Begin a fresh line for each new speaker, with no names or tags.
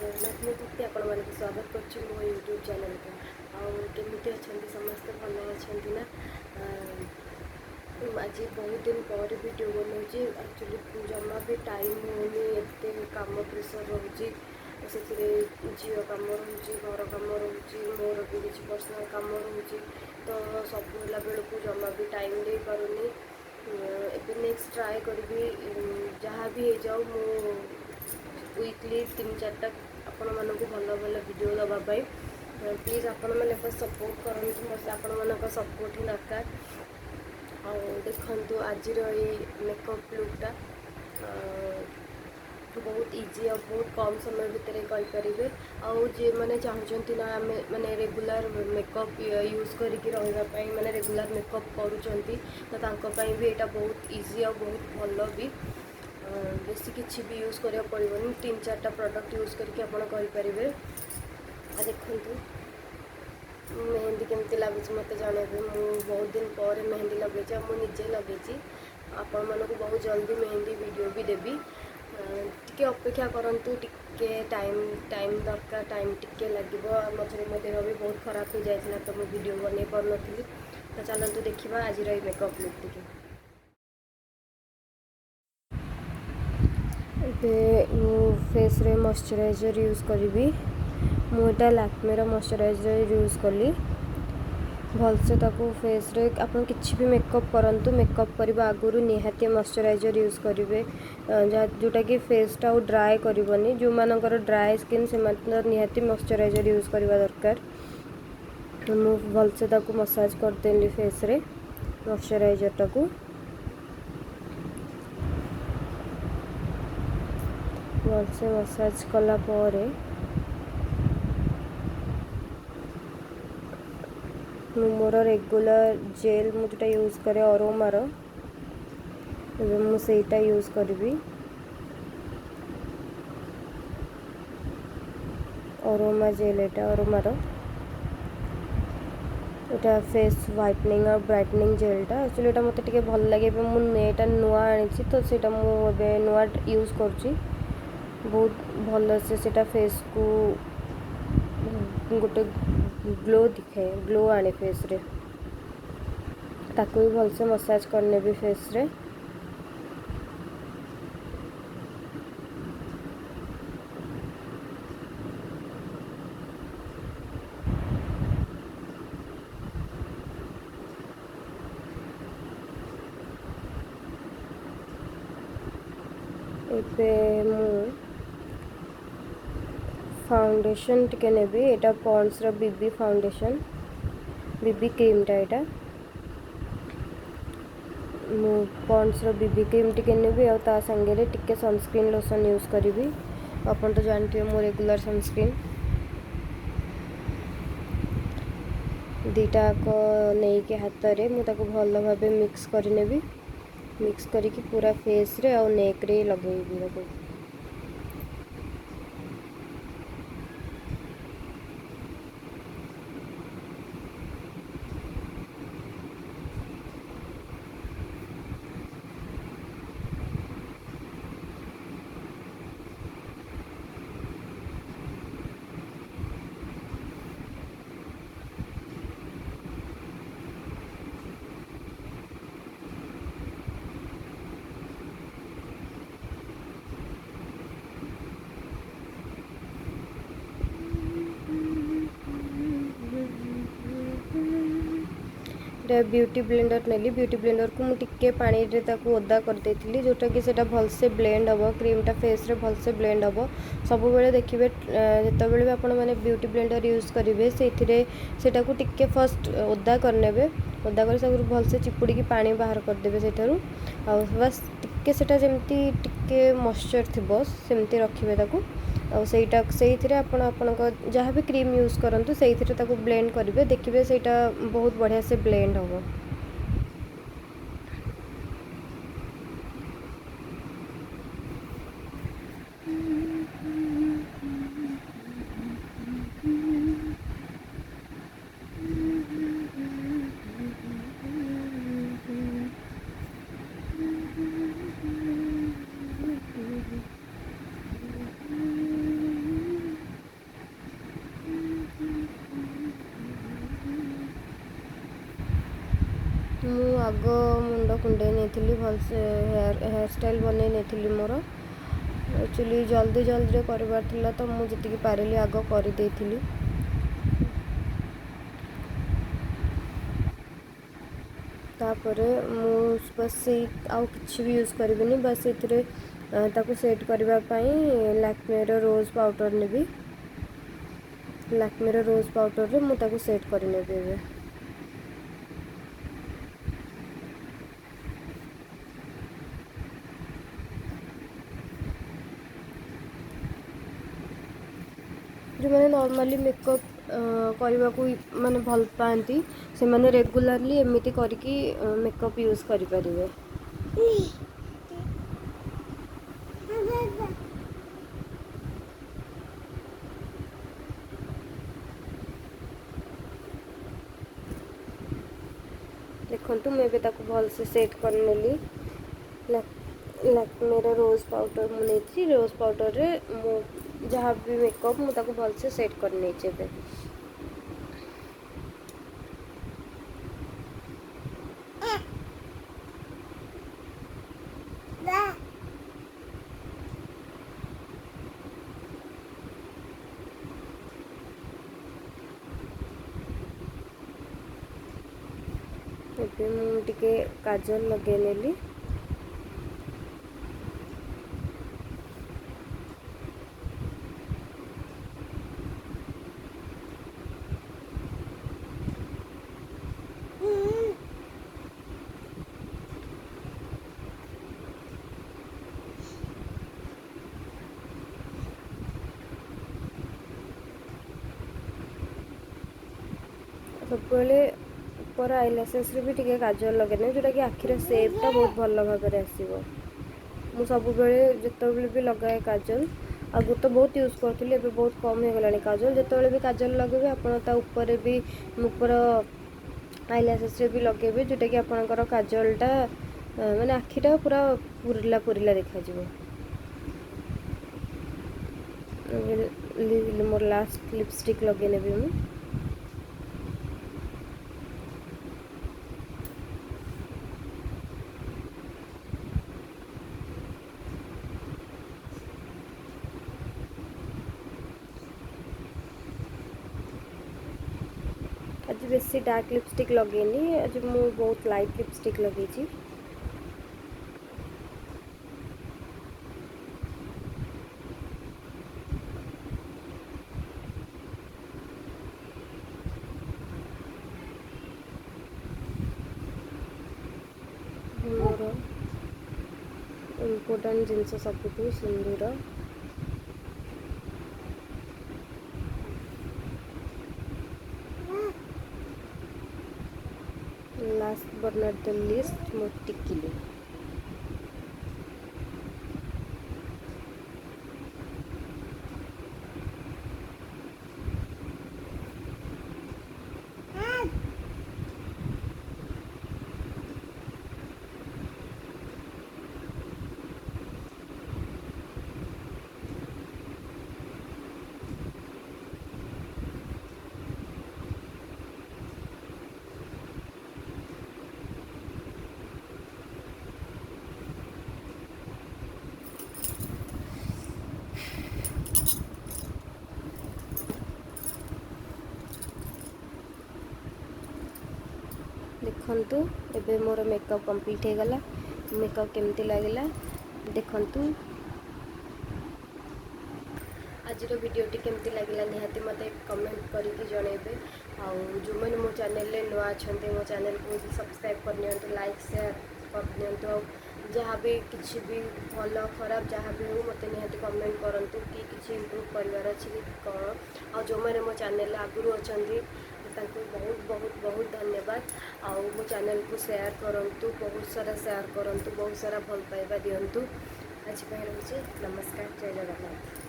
जगन्नाथ मुक्ति आपण मानक स्वागत कर मो यूट्यूब चैनल को आमती अच्छा समस्त भल अच्छा ना। आज बहुत दिन पर वीडियो बनाऊँगी एक्चुअली जमा भी टाइम होनी एत कम प्रेसर रोचे से झील कम रोचे घर कम रोचे मोर भी किसी पर्सनाल कम रोचे तो सब बेलू जमा भी टाइम दे पारुनी। एबे नेक्स्ट ट्राए करी जहाँ भी हो जाऊ मु वीकली 3-4टा आपण मानक भल भल वीडियो दवापाई प्लीज आपण मैंने सपोर्ट करूँ मत आपण सपोर्ट ही दरकार। देखु आज मेकअप लुकटा बहुत इजी और बहुत कम समय भितर करेंगे आउ जे मैंने चाहते ना आम मैंने रेगुलर मेकअप यूज करके रही मैंने रेगुलर मेकअप करुँच तो भी यहाँ बहुत इजी और बहुत भल भी बेसी किसी भी यूज करा पड़ोनी 3-4टा प्रोडक्ट यूज करके करेंगे। देखु मेहंदी केमती लगुच मत जानवे मुझे बहुत दिन पर मेहंदी लगे मुझे लगे आपण मानक बहुत जल्दी मेहंदी वीडियो भी देवी टी अपेक्षा करूँ टे टाइम दरकार टाइम टे लगे मझे मो देह भी बहुत खराब हो जाता तो मुझे वीडियो बन पार नी तो चलते देखा आज मेकअप लुक टी। फेस रे मॉइस्चराइजर यूज करी मुझा लैक्मे मॉइस्चराइजर यूज कली भलसे ताकू फेस रे आप किसी भी मेकअप करूँ मेकअप करने आगुरी निहाती मॉइस्चराइजर यूज करेंगे जोटा कि फेसटा ड्राए करनी जो मानकर ड्राए स्किन से निहाती मॉइस्चराइजर यूज करवा दरकार। मु भलसे ताकू मसाज करदेली फेस रे मॉइस्चराइजर टाकू भलसे मसाज कला परे मोर रेगुलर जेल मुझे यूज करे अरोमार मुझे यूज करी अरोमा जेल एटा अरोमार एटा फेस व्हाइटनिंग और ब्राइटनिंग जेलटा एक्चुअली एटा मते टिके भल लगे मुझे नुआ आनी तो सेटा मुझे नुआ यूज करुँची बहुत भल से फेस को गोटे ग्लो दिखे ग्लो आने फेस रे ताकू भी भल से मसाज करने भी फेस रे। एबे मु फाउंडेशन टिके नेबी एटा पॉन्ड्स रा बीबी फाउंडेशन बीबी क्रीमटा एटा मु पॉन्ड्स रा बीबी क्रीम टिके नेबी और ता संगे टिके सनस्क्रीन लोशन यूज करी अपन तो जानते मो रेगुलर सनस्क्रीन दीटा को नहीं के हाथ रे मु ताको भल भाबे मिक्स करी नेबी मिक्स करी पूरा फेस रे और नेक रे लगेबी ताको। ब्यूटी ब्लेंडर नेली ब्यूटी ब्लेंडर को मुझे पानी रे ताकू ओदा कर देथिली जोटा कि सेटा भल से ब्लेंड हम क्रीमटा फेस रे भल से ब्लेंड हम सब बेले देखिए जिते भी आपण मैंने ब्यूटी ब्लेंडर यूज करेंगे से टिके फर्स्ट ओदा करने ओदा कर भल से चिपुड़ी पानी बाहर करदे से बस टिके सेटा जमती टिके मॉइस्चर थी सेमती रखिए ताकू आईटा से आपण जहाँ भी क्रीम यूज करूँ से ब्लेंड करेंगे देखिए सेटा बहुत बढ़िया से ब्लेंड हम। मुंड कुंडे नहीं भलसे हेयर स्टाइल बन नहीं मोर एक्चुअली जल्दी जल्दी करार थिला तो मुझे जी पारिली आग करदे तापर मु बस आउ किसी भी यूज़ करी बस ये ताको सेट करने लैक्मे रोज पाउडर नेबी लैक्मे रोज पाउडर रे मुझे सेट करने जो मैंने नॉर्मली मेकअप करने को माने भल पाती से मैंने रेगुलरली एमती करके मेकअप यूज़ करें। देखो मुझे भल से सेट करनेली लैक्मे रोज पाउडर मुझे रोज पाउडर रे मु जहाँ भी मेकअप मुझे भल से सेट करने मुझे काजल लगे नेली सब ऊपर आईलैसेस रे भी टिके काजल लगे जोटा कि आखिर सेपटा बहुत भल भाव आसो मु सब जिते भी लगाए काजल आगु तो बहुत यूज करी बहुत कम हो गला काजल जिते भी काजल लगे आप ऊपर भी ऊपर आईलैसेस रे भी लगे जोटा कि आपंकर काजलटा माने आखिटा पूरा पुरला पुरला देखा मोर लास्ट लिपस्टिक लगे नेबी मु आज बेसी डार्क लिपस्टिक लगेनी आज मु बहुत लाइट लिपस्टिक लगे मोर इम्पोर्टेंट जिनस सब सिंदूर last but not the least मो टिकिली देखंतु एबे मोर मेकअप कंप्लीट हो गला मेकअप केमती लगिला देखंतु आज वीडियोटी केमती लगिला निहाती मते कमेंट करके जनइबे आउ जो मैंने मो चैनल रे नुआ अछंते मो चैनल को सब्सक्राइब करनियंतु लाइक शेयर करनियंतु आउ जहाँ भी किसी भी भल खराब जहाँ भी हो मते निहाती कमेंट करंतु कि किसी इम्प्रूव करिवार अछि कि कौन आ जो मैंने मो चैनल आगुरु अछंती तांको बहुत बहुत बहुत धन्यवाद आउ मो चैनल को शेयर करंतु बहुत सारा शेयर करंतु बहुत सारा भल पाइबा दियंतु आज रोचे नमस्कार जय जगन्नाथ।